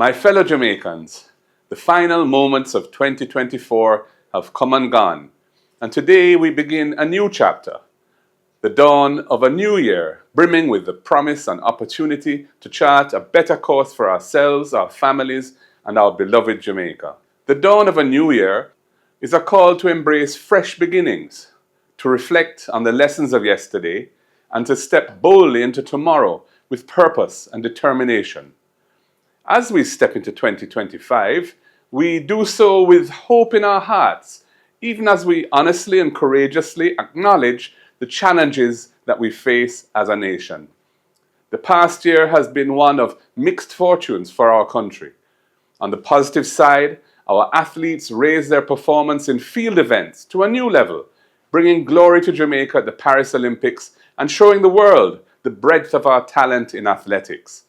My fellow Jamaicans, the final moments of 2024 have come and gone, and today we begin a new chapter, the dawn of a new year, brimming with the promise and opportunity to chart a better course for ourselves, our families, and our beloved Jamaica. The dawn of a new year is a call to embrace fresh beginnings, to reflect on the lessons of yesterday, and to step boldly into tomorrow with purpose and determination. As we step into 2025, we do so with hope in our hearts, even as we honestly and courageously acknowledge the challenges that we face as a nation. The past year has been one of mixed fortunes for our country. On the positive side, our athletes raised their performance in field events to a new level, bringing glory to Jamaica at the Paris Olympics and showing the world the breadth of our talent in athletics.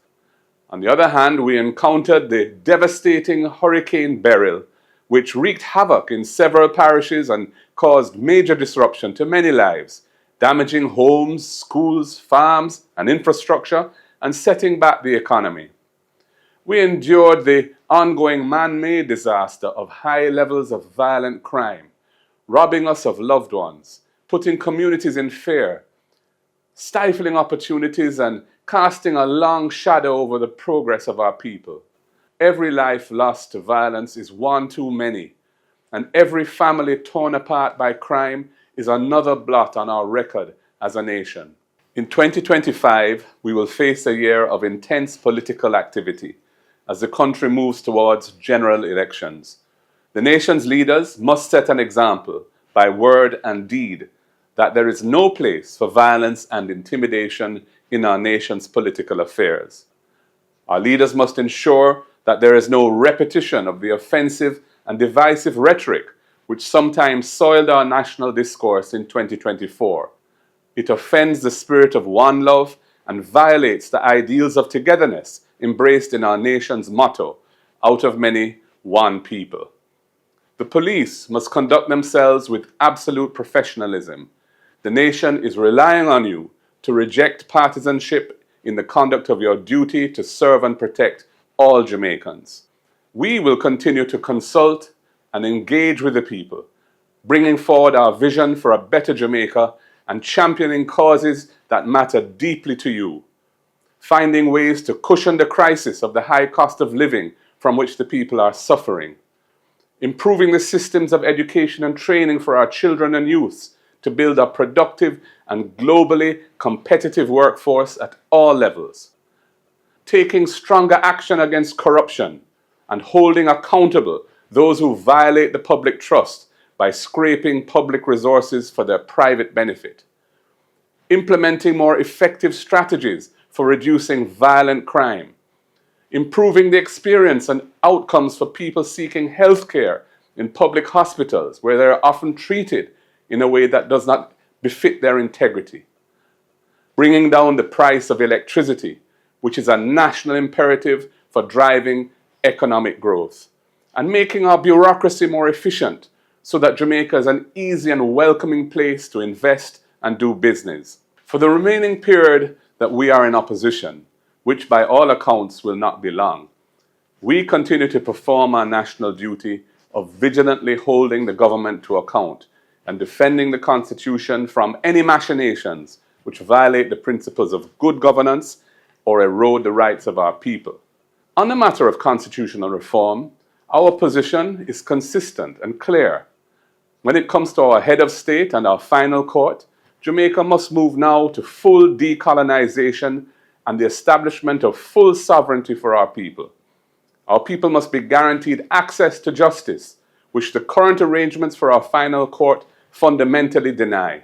On the other hand, we encountered the devastating Hurricane Beryl, which wreaked havoc in several parishes and caused major disruption to many lives, damaging homes, schools, farms, and infrastructure, and setting back the economy. We endured the ongoing man-made disaster of high levels of violent crime, robbing us of loved ones, putting communities in fear, stifling opportunities, and casting a long shadow over the progress of our people. Every life lost to violence is one too many, and every family torn apart by crime is another blot on our record as a nation. In 2025, we will face a year of intense political activity as the country moves towards general elections. The nation's leaders must set an example by word and deed that there is no place for violence and intimidation in our nation's political affairs. Our leaders must ensure that there is no repetition of the offensive and divisive rhetoric which sometimes soiled our national discourse in 2024. It offends the spirit of one love and violates the ideals of togetherness embraced in our nation's motto, out of many, one people. The police must conduct themselves with absolute professionalism. The nation is relying on you to reject partisanship in the conduct of your duty to serve and protect all Jamaicans. We will continue to consult and engage with the people, bringing forward our vision for a better Jamaica and championing causes that matter deeply to you, finding ways to cushion the crisis of the high cost of living from which the people are suffering, improving the systems of education and training for our children and youths to build a productive and globally competitive workforce at all levels, taking stronger action against corruption and holding accountable those who violate the public trust by scraping public resources for their private benefit, implementing more effective strategies for reducing violent crime, improving the experience and outcomes for people seeking health care in public hospitals where they are often treated in a way that does not befit their integrity, bringing down the price of electricity, which is a national imperative for driving economic growth, and making our bureaucracy more efficient so that Jamaica is an easy and welcoming place to invest and do business. For the remaining period that we are in opposition, which by all accounts will not be long, we continue to perform our national duty of vigilantly holding the government to account and defending the Constitution from any machinations which violate the principles of good governance or erode the rights of our people. On the matter of constitutional reform, our position is consistent and clear. When it comes to our head of state and our final court, Jamaica must move now to full decolonization and the establishment of full sovereignty for our people. Our people must be guaranteed access to justice, which the current arrangements for our final court fundamentally deny.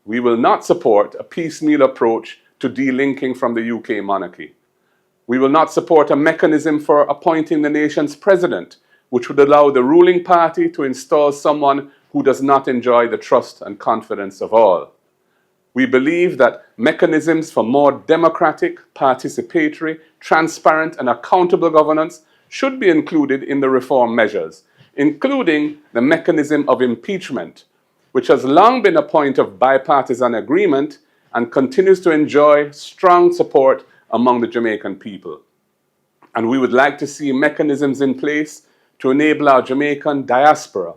We will not support a piecemeal approach to delinking from the UK monarchy. We will not support a mechanism for appointing the nation's president, which would allow the ruling party to install someone who does not enjoy the trust and confidence of all. We believe that mechanisms for more democratic, participatory, transparent, and accountable governance should be included in the reform measures, including the mechanism of impeachment, which has long been a point of bipartisan agreement and continues to enjoy strong support among the Jamaican people. And we would like to see mechanisms in place to enable our Jamaican diaspora,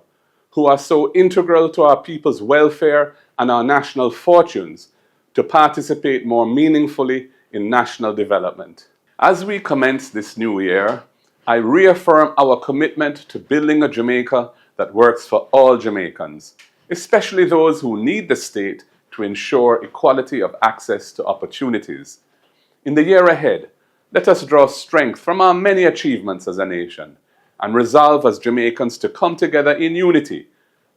who are so integral to our people's welfare and our national fortunes, to participate more meaningfully in national development. As we commence this new year, I reaffirm our commitment to building a Jamaica that works for all Jamaicans, especially those who need the state to ensure equality of access to opportunities. In the year ahead, let us draw strength from our many achievements as a nation and resolve as Jamaicans to come together in unity,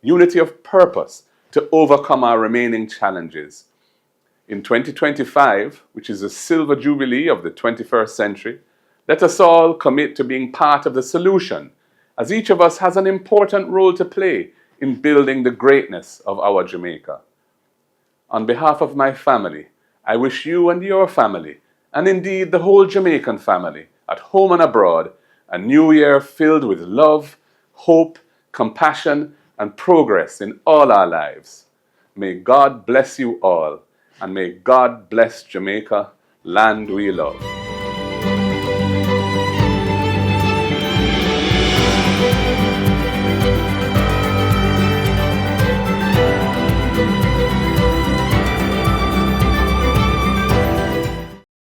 unity of purpose, to overcome our remaining challenges. In 2025, which is the silver jubilee of the 21st century, let us all commit to being part of the solution, as each of us has an important role to play in building the greatness of our Jamaica. On behalf of my family, I wish you and your family, and indeed the whole Jamaican family, at home and abroad, a new year filled with love, hope, compassion, and progress in all our lives. May God bless you all, and may God bless Jamaica, land we love.